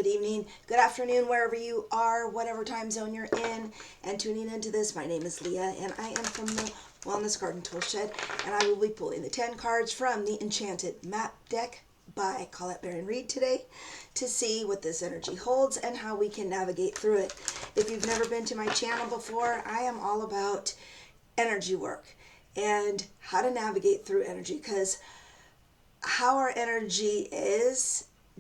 good evening, good afternoon, wherever you are, whatever time zone you're in, and tuning into this. My name is Leah, and I am from the Wellness Garden Tool Shed, and I will be pulling the 10 cards from the Enchanted Map Deck by 𝐂𝐓 today to see what this energy holds and how we can navigate through it. If you've never been to my channel before, I am all about energy work and how to navigate through energy, because how our energy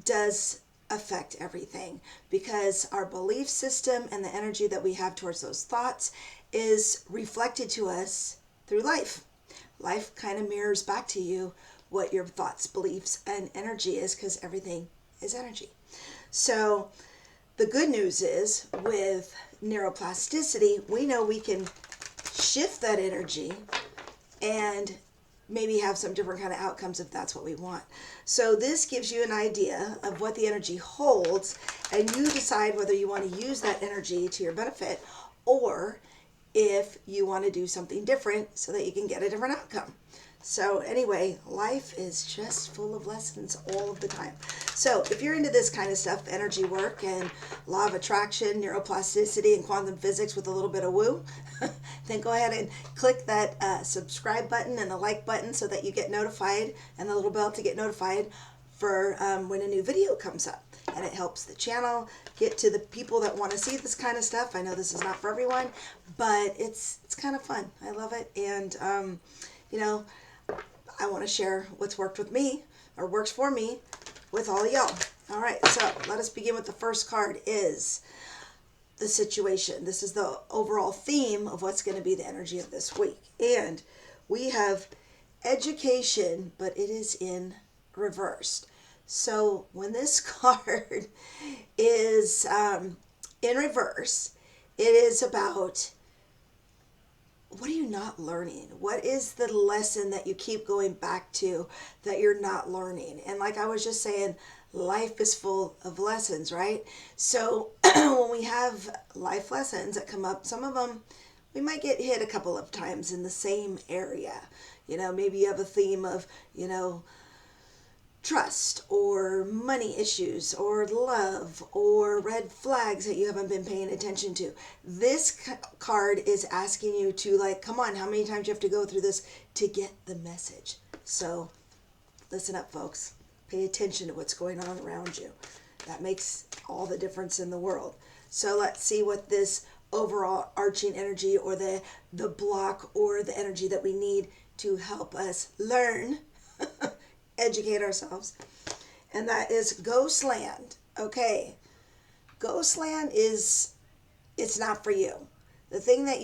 does affect everything, because our belief system and the energy that we have towards those thoughts is reflected to us through life. Life kind of mirrors back to you what your thoughts, beliefs, and energy is, because everything is energy. So the good news is, with neuroplasticity, we know we can shift that energy and maybe have some different kind of outcomes if that's what we want. So this gives you an idea of what the energy holds, and you decide whether you want to use that energy to your benefit or if you want to do something different so that you can get a different outcome. So anyway, life is just full of lessons all of the time. So if you're into this kind of stuff, energy work and law of attraction, neuroplasticity, and quantum physics with a little bit of woo, then go ahead and click that subscribe button and the like button so that you get notified, and the little bell to get notified for when a new video comes up. And it helps the channel get to the people that want to see this kind of stuff. I know this is not for everyone, but it's kind of fun. I love it. And, you know, I want to share what's worked with me, or works for me, with all y'all. All right, so let us begin with the first card. Is the situation. This is the overall theme of what's going to be the energy of this week. And we have education, but it is in reverse. So when this card is in reverse, it is about, what are you not learning? What is the lesson that you keep going back to that you're not learning? And like I was just saying, life is full of lessons, right? So when we have life lessons that come up, some of them we might get hit a couple of times in the same area. You know, maybe you have a theme of, you know, trust or money issues or love or red flags that you haven't been paying attention to. This card is asking you to, like, come on, how many times do you have to go through this to get the message? So listen up, folks. Pay attention to what's going on around you. That makes all the difference in the world. So let's see what this overall arching energy, or the block, or the energy that we need to help us learn educate ourselves, and that is Ghostland. Okay, Ghostland is, it's not for you. The thing that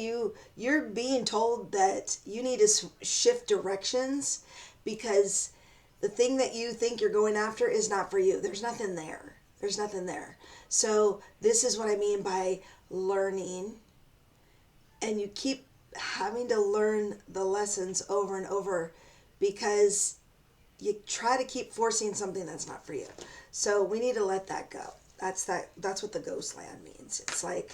you're being told that you need to shift directions, because the thing that you think you're going after is not for you. There's nothing there. There's nothing there. So this is what I mean by learning, and you keep having to learn the lessons over and over, because you try to keep forcing something that's not for you. So we need to let that go. That's what the Ghostland means. It's like,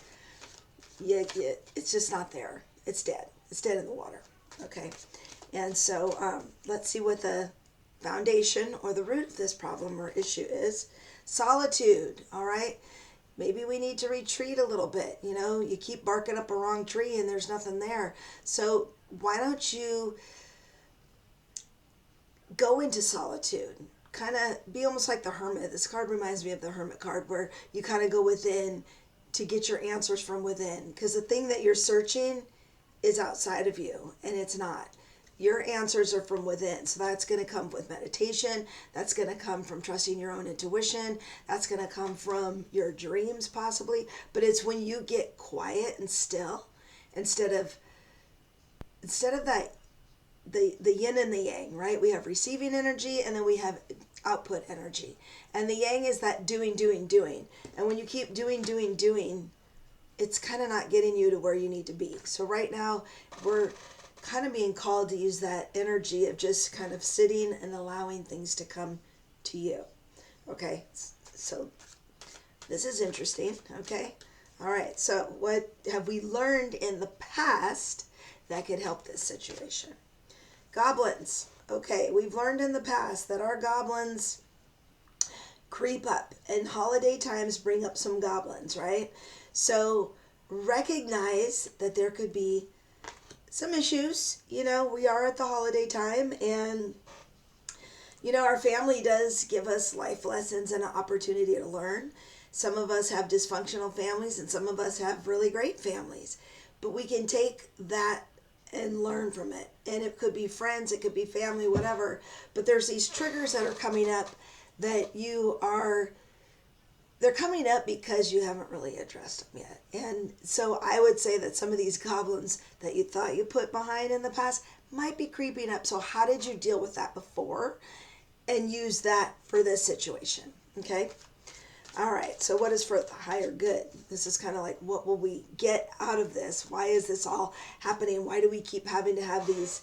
it's just not there. It's dead. It's dead in the water. Okay. And so let's see what the foundation or the root of this problem or issue is. Solitude. All right. Maybe we need to retreat a little bit. You know, you keep barking up a wrong tree and there's nothing there. So why don't you go into solitude? Kind of be almost like the hermit. This card reminds me of the hermit card, where you kind of go within to get your answers from within, because the thing that you're searching is outside of you, and it's not. Your answers are from within. So that's going to come with meditation. That's going to come from trusting your own intuition. That's going to come from your dreams, possibly. But it's when you get quiet and still, instead of that, the yin and the yang, right? We have receiving energy, and then we have output energy. And the yang is that doing. And when you keep doing, it's kind of not getting you to where you need to be. So right now, we're kind of being called to use that energy of just kind of sitting and allowing things to come to you. Okay, so this is interesting. Okay, all right, so what have we learned in the past that could help this situation? Goblins. Okay, we've learned in the past that our goblins creep up, and holiday times bring up some goblins, right? So recognize that there could be some issues. We are at the holiday time, and our family does give us life lessons and an opportunity to learn. Some of us have dysfunctional families, and some of us have really great families. But we can take that and learn from it. And it could be friends, it could be family, whatever. But there's these triggers that are coming up that they're coming up because you haven't really addressed them yet. And so I would say that some of these goblins that you thought you put behind in the past might be creeping up. So how did you deal with that before? And use that for this situation, okay? All right, so what is for the higher good? This is kind of like, what will we get out of this? Why is this all happening? Why do we keep having to have these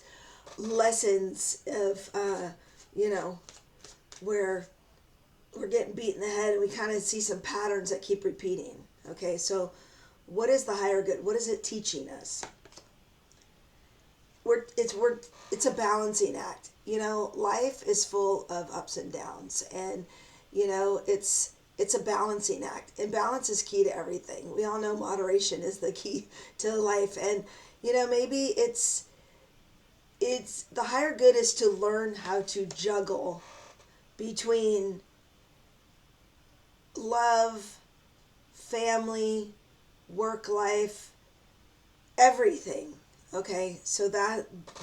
lessons of, where we're getting beat in the head, and we kind of see some patterns that keep repeating? Okay, so what is the higher good? What is it teaching us? It's a balancing act. Life is full of ups and downs, and it's a balancing act, and balance is key to everything. We all know moderation is the key to life, and maybe it's the higher good is to learn how to juggle between love, family, work life, everything. Okay, so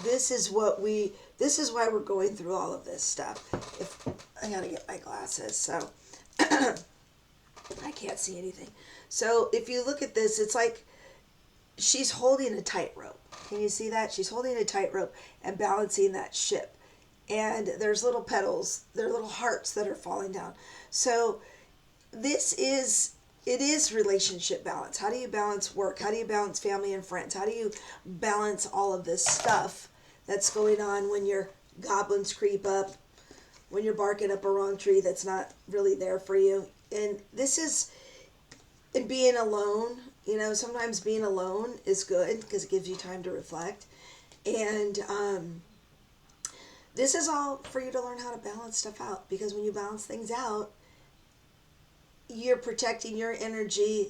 this is why we're going through all of this stuff. If I gotta get my glasses, so I can't see anything. So if you look at this, it's like she's holding a tightrope. Can you see that? She's holding a tightrope and balancing that ship. And there's little petals, there are little hearts that are falling down. So it is relationship balance. How do you balance work? How do you balance family and friends? How do you balance all of this stuff that's going on when your goblins creep up, when you're barking up a wrong tree that's not really there for you? And being alone, sometimes being alone is good because it gives you time to reflect. And this is all for you to learn how to balance stuff out, because when you balance things out, you're protecting your energy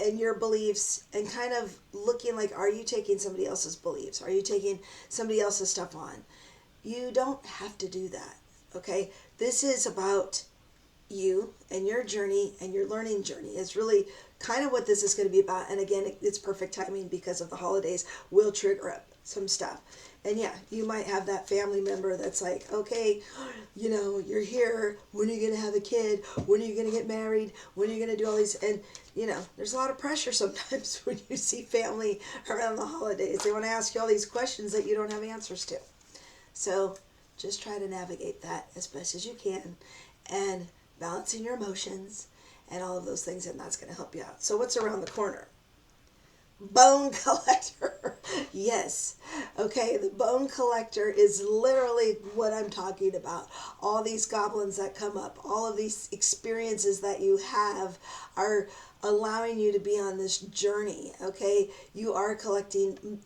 and your beliefs, and kind of looking like, are you taking somebody else's beliefs? Are you taking somebody else's stuff on? You don't have to do that, okay? This is about you and your journey and your learning journey. It's really kind of what this is going to be about. And again, it's perfect timing because of the holidays will trigger up some stuff. And yeah, you might have that family member that's like, okay, you're here. When are you going to have a kid? When are you going to get married? When are you going to do all these? And, there's a lot of pressure sometimes when you see family around the holidays. They want to ask you all these questions that you don't have answers to. So just try to navigate that as best as you can, and balancing your emotions and all of those things, and that's going to help you out. So what's around the corner? Bone collector. Yes. Okay, the bone collector is literally what I'm talking about. All these goblins that come up, all of these experiences that you have are allowing you to be on this journey. Okay, you are collecting.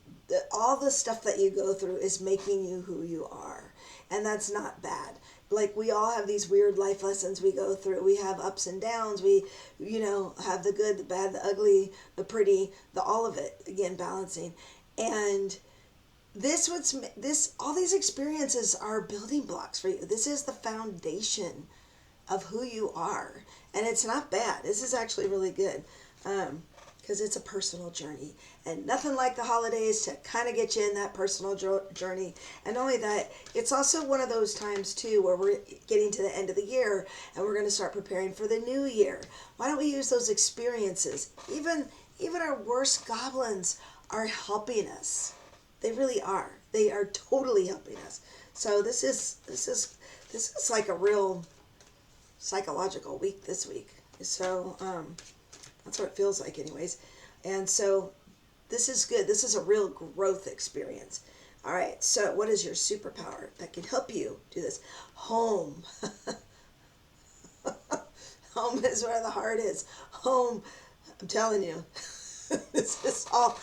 All the stuff that you go through is making you who you are, and that's not bad. Like, we all have these weird life lessons we go through. We have ups and downs. We, have the good, the bad, the ugly, the pretty, all of it. Again, balancing. And all these experiences are building blocks for you. This is the foundation of who you are. And it's not bad. This is actually really good. Because it's a personal journey, and nothing like the holidays to kind of get you in that personal journey. And only that, it's also one of those times too where we're getting to the end of the year and we're going to start preparing for the new year. Why don't we use those experiences? Even our worst goblins are helping us. They really are. They are totally helping us. So this is like a real psychological week this week. So that's what it feels like anyways. And so this is good. This is a real growth experience. All right, so what is your superpower that can help you do this? Home. Home is where the heart is. Home, I'm telling you, this is all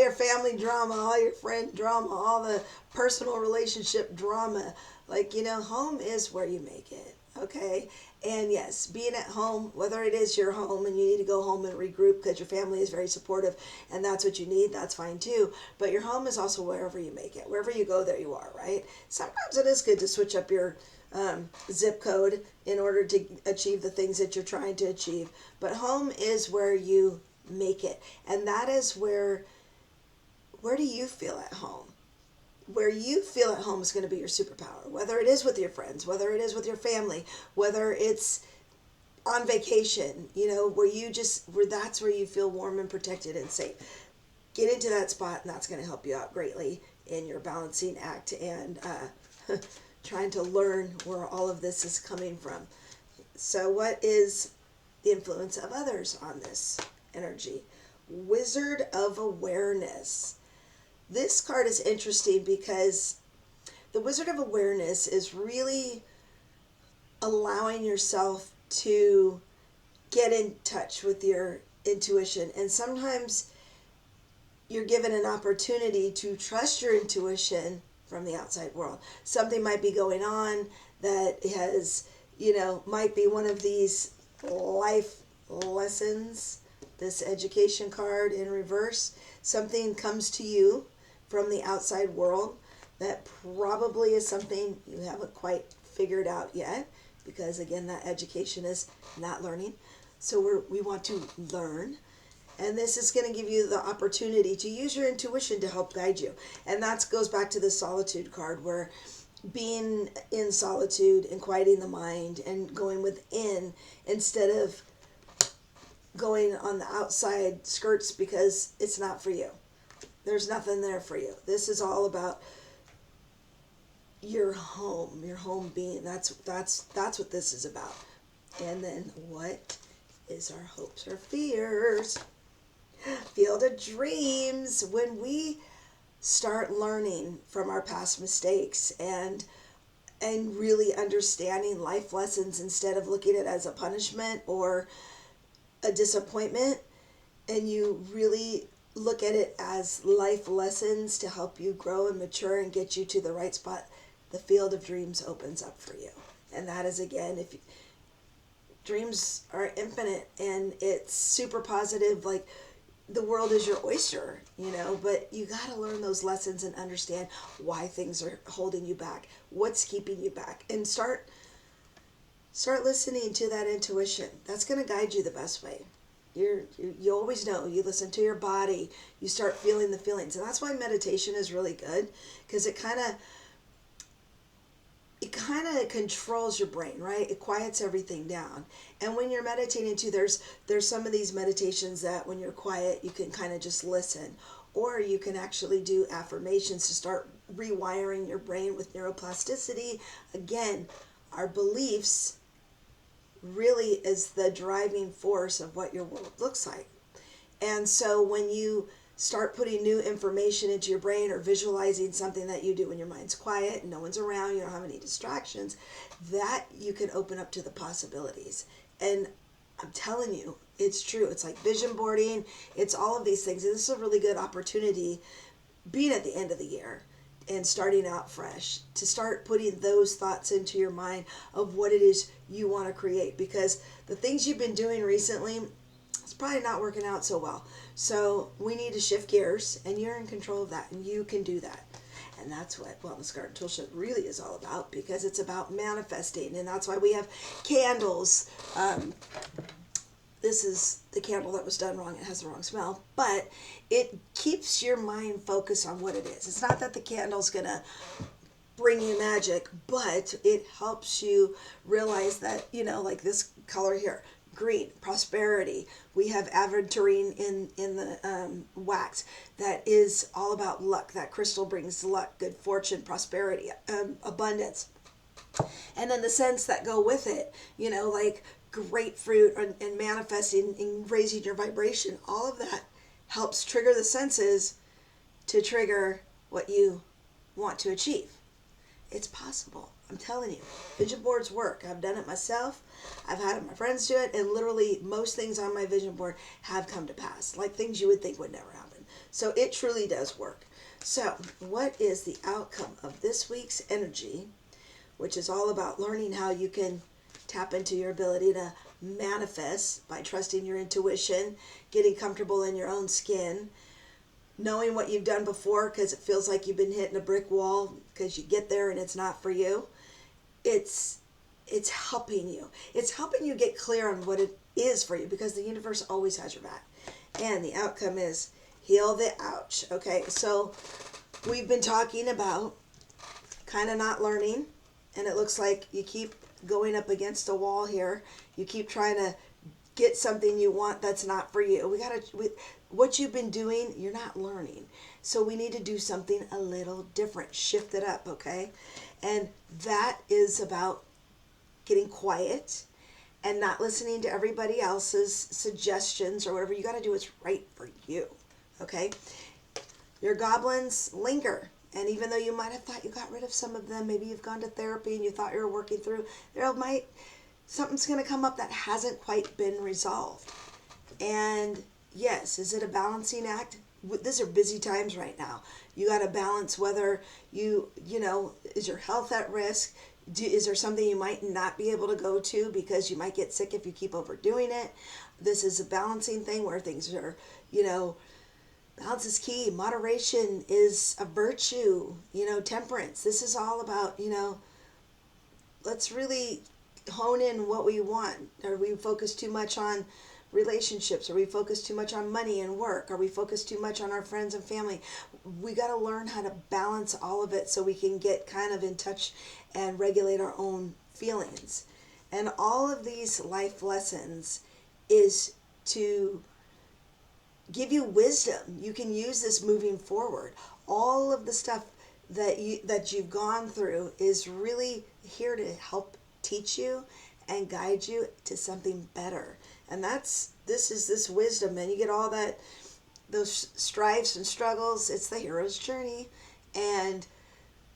your family drama, all your friend drama, all the personal relationship drama. Like, home is where you make it. Okay, and yes, being at home, whether it is your home and you need to go home and regroup because your family is very supportive and that's what you need, that's fine too. But your home is also wherever you make it. Wherever you go, there you are, right? Sometimes it is good to switch up your zip code in order to achieve the things that you're trying to achieve. But home is where you make it, and that is where do you feel at home? Where you feel at home is going to be your superpower, whether it is with your friends, whether it is with your family, whether it's on vacation, where that's where you feel warm and protected and safe. Get into that spot, and that's going to help you out greatly in your balancing act and trying to learn where all of this is coming from. So what is the influence of others on this energy? Wizard of Awareness. This card is interesting because the Wizard of Awareness is really allowing yourself to get in touch with your intuition. And sometimes you're given an opportunity to trust your intuition from the outside world. Something might be going on that has, might be one of these life lessons, this education card in reverse. Something comes to you from the outside world that probably is something you haven't quite figured out yet, because again, that education is not learning. So we want to learn. And this is going to give you the opportunity to use your intuition to help guide you. And that goes back to the solitude card, where being in solitude and quieting the mind and going within instead of going on the outside skirts because it's not for you. There's nothing there for you. This is all about your home being. That's what this is about. And then what is our hopes or fears? Field of Dreams. When we start learning from our past mistakes and really understanding life lessons instead of looking at it as a punishment or a disappointment, and you really look at it as life lessons to help you grow and mature and get you to the right spot, the Field of Dreams opens up for you. And that is, again, dreams are infinite and it's super positive, like the world is your oyster, but you got to learn those lessons and understand why things are holding you back, what's keeping you back, and start listening to that intuition. That's going to guide you the best way. You always know. You listen to your body. You start feeling the feelings, and that's why meditation is really good, because it kind of controls your brain, right? It quiets everything down. And when you're meditating too, there's some of these meditations that when you're quiet, you can kind of just listen, or you can actually do affirmations to start rewiring your brain with neuroplasticity. Again, our beliefs really is the driving force of what your world looks like. And so when you start putting new information into your brain or visualizing something that you do when your mind's quiet and no one's around, you don't have any distractions, that you can open up to the possibilities. And I'm telling you, it's true. It's like vision boarding. It's all of these things. And this is a really good opportunity, being at the end of the year and starting out fresh, to start putting those thoughts into your mind of what it is you want to create, because the things you've been doing recently, it's probably not working out so well. So we need to shift gears, and you're in control of that, and you can do that. And that's what Wellness Garden Toolshed really is all about, because it's about manifesting, and that's why we have candles. This is the candle that was done wrong. It has the wrong smell, but it keeps your mind focused on what it is. It's not that the candle's going to bring you magic, but it helps you realize that, like this color here, green, prosperity. We have aventurine in the wax that is all about luck. That crystal brings luck, good fortune, prosperity, abundance. And then the scents that go with it, like grapefruit and manifesting and raising your vibration, all of that helps trigger the senses to trigger what you want to achieve. It's possible. I'm telling you. Vision boards work. I've done it myself. I've had my friends do it, and literally most things on my vision board have come to pass, like things you would think would never happen. So it truly does work. So what is the outcome of this week's energy, which is all about learning how you can tap into your ability to manifest by trusting your intuition, getting comfortable in your own skin, knowing what you've done before because it feels like you've been hitting a brick wall because you get there and it's not for you. It's helping you. It's helping you get clear on what it is for you, because the universe always has your back. And the outcome is heal the ouch. Okay, so we've been talking about kind of not learning, and it looks like you keep going up against a wall here. You keep trying to get something you want that's not for you. What you've been doing, you're not learning. So we need to do something a little different. Shift it up, okay? And that is about getting quiet and not listening to everybody else's suggestions or whatever. You got to do what's right for you, okay? Your goblins linger. And even though you might have thought you got rid of some of them, maybe you've gone to therapy and you thought you were working through, something's going to come up that hasn't quite been resolved. And yes, is it a balancing act? These are busy times right now. You got to balance whether is your health at risk? Is there something you might not be able to go to because you might get sick if you keep overdoing it? This is a balancing thing where things are, balance is key. Moderation is a virtue. Temperance. This is all about, let's really hone in what we want. Are we focused too much on relationships? Are we focused too much on money and work? Are we focused too much on our friends and family? We got to learn how to balance all of it so we can get kind of in touch and regulate our own feelings. And all of these life lessons is to give you wisdom. You can use this moving forward. All of the stuff that you've gone through is really here to help teach you and guide you to something better. And this is this wisdom, and you get all those strifes and struggles. It's the hero's journey, and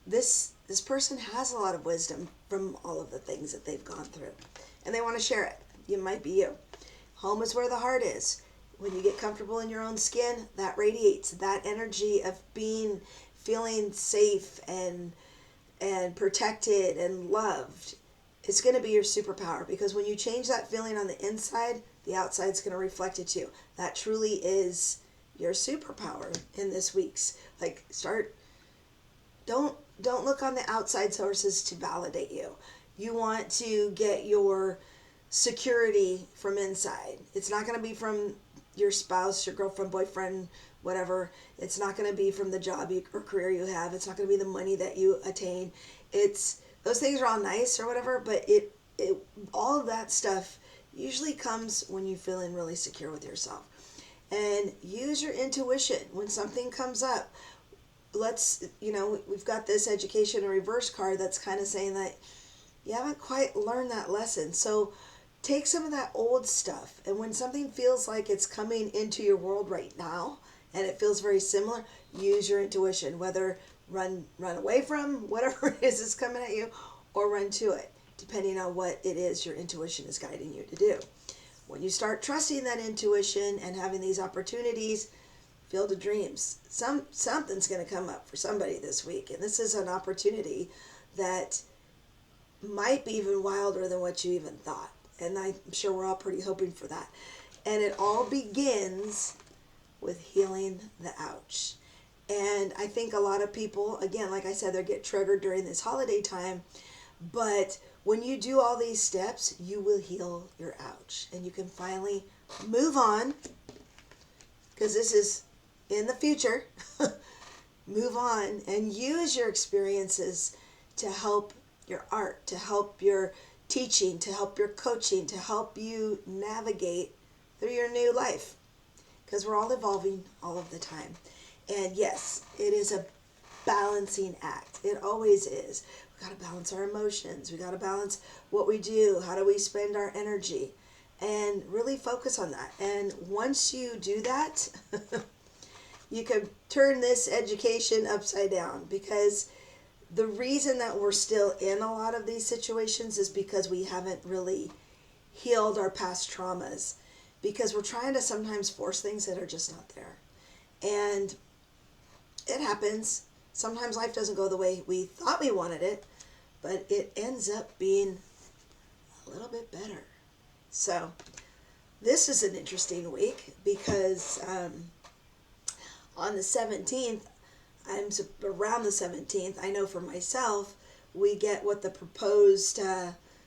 this person has a lot of wisdom from all of the things that they've gone through, and they want to share it. You might be you. Home is where the heart is. When you get comfortable in your own skin, that radiates that energy of feeling safe and protected and loved. It's going to be your superpower, because when you change that feeling on the inside, the outside's going to reflect it too. That truly is your superpower in this week's. Don't look on the outside sources to validate you. You want to get your security from inside. It's not going to be from your spouse, your girlfriend, boyfriend, whatever. It's not going to be from the job or career you have. It's not going to be the money that you attain. Those things are all nice or whatever, but all of that stuff usually comes when you're feeling really secure with yourself. And use your intuition when something comes up. We've got this education in reverse card that's kind of saying that you haven't quite learned that lesson. So take some of that old stuff, and when something feels like it's coming into your world right now and it feels very similar, use your intuition, whether run away from whatever it is that's coming at you or run to it, depending on what it is your intuition is guiding you to do. When you start trusting that intuition and having these opportunities, field of dreams, something's going to come up for somebody this week, and this is an opportunity that might be even wilder than what you even thought. And I'm sure we're all pretty hoping for that. And it all begins with healing the ouch. And I think a lot of people, again, like I said, they get triggered during this holiday time. But when you do all these steps, you will heal your ouch. And you can finally move on, because this is in the future. Move on and use your experiences to help your art, to help your teaching, to help your coaching, to help you navigate through your new life, because we're all evolving all of the time. And yes, it is a balancing act. It always is. We got to balance our emotions. We got to balance what we do. How do we spend our energy? And really focus on that. And once you do that, you can turn this education upside down, because the reason that we're still in a lot of these situations is because we haven't really healed our past traumas, because we're trying to sometimes force things that are just not there. And it happens. Sometimes life doesn't go the way we thought we wanted it, but it ends up being a little bit better. So this is an interesting week because on the 17th, around the 17th, I know for myself, we get what the proposed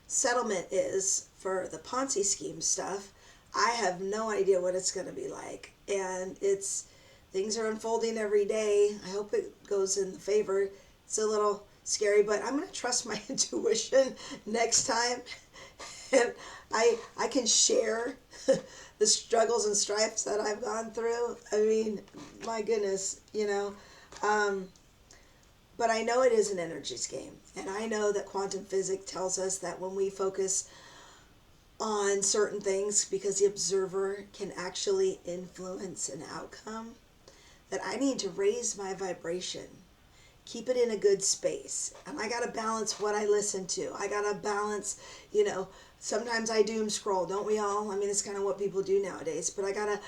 settlement is for the Ponzi scheme stuff. I have no idea what it's going to be like, and things are unfolding every day. I hope it goes in the favor. It's a little scary, but I'm going to trust my intuition next time, and I can share the struggles and strifes that I've gone through. I mean, my goodness, but I know it is an energies game, and I know that quantum physics tells us that when we focus on certain things, because the observer can actually influence an outcome, that I need to raise my vibration, keep it in a good space. And I got to balance what I listen to. I got to balance, sometimes I doom scroll, don't we all? I mean, it's kind of what people do nowadays, but I got to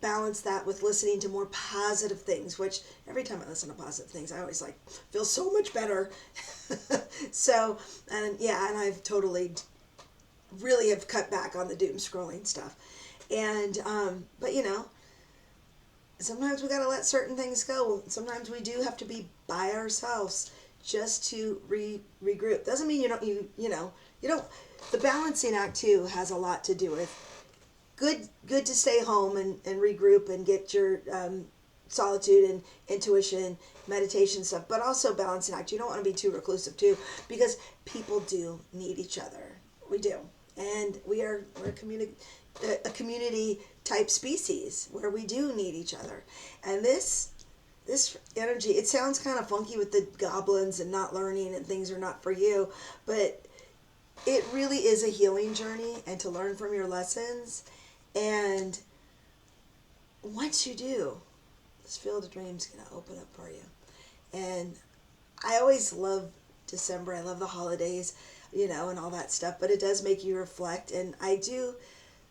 balance that with listening to more positive things, which every time I listen to positive things, I always feel so much better. So, and I've totally really have cut back on the doom scrolling stuff. And, but sometimes we got to let certain things go. Sometimes we do have to be by ourselves just to regroup. Doesn't mean you don't, the balancing act too has a lot to do with good to stay home and regroup and get your solitude and intuition, meditation stuff, but also balancing act. You don't want to be too reclusive too, because people do need each other. We do. And we're a community type species where we do need each other. And this energy, it sounds kind of funky with the goblins and not learning and things are not for you, but it really is a healing journey and to learn from your lessons. And once you do, this field of dreams is going to open up for you. And I always love December. I love the holidays, and all that stuff, but it does make you reflect. And I do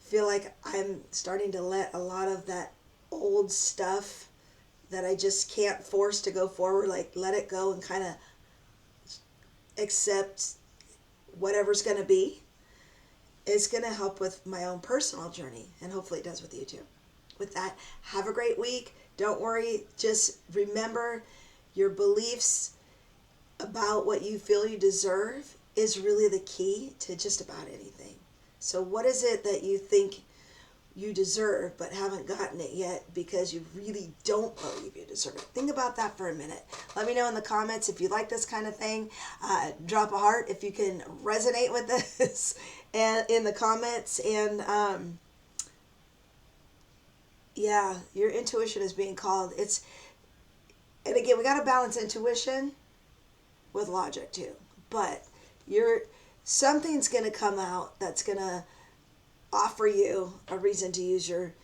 feel like I'm starting to let a lot of that old stuff that I just can't force to go forward, let it go and kind of accept whatever's going to be. It's going to help with my own personal journey, and hopefully it does with you too. With that, have a great week. Don't worry. Just remember your beliefs about what you feel you deserve is really the key to just about anything. So what is it that you think you deserve but haven't gotten it yet because you really don't believe you deserve it? Think about that for a minute. Let me know in the comments if you like this kind of thing. Drop a heart if you can resonate with this and in the comments. And your intuition is being called. And again, we got to balance intuition with logic too. But something's going to come out that's going to offer you a reason to use your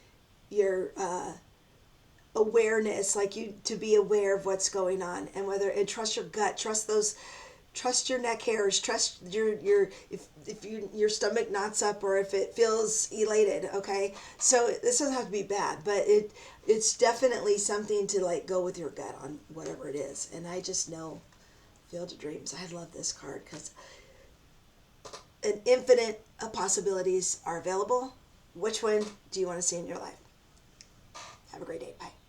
awareness, to be aware of what's going on, and trust your gut, trust your neck hairs, trust if your stomach knots up or if it feels elated. Okay, so this doesn't have to be bad, but it's definitely something to go with your gut on whatever it is. And I just know Field of Dreams. I love this card because an infinite of possibilities are available. Which one do you want to see in your life? Have a great day. Bye.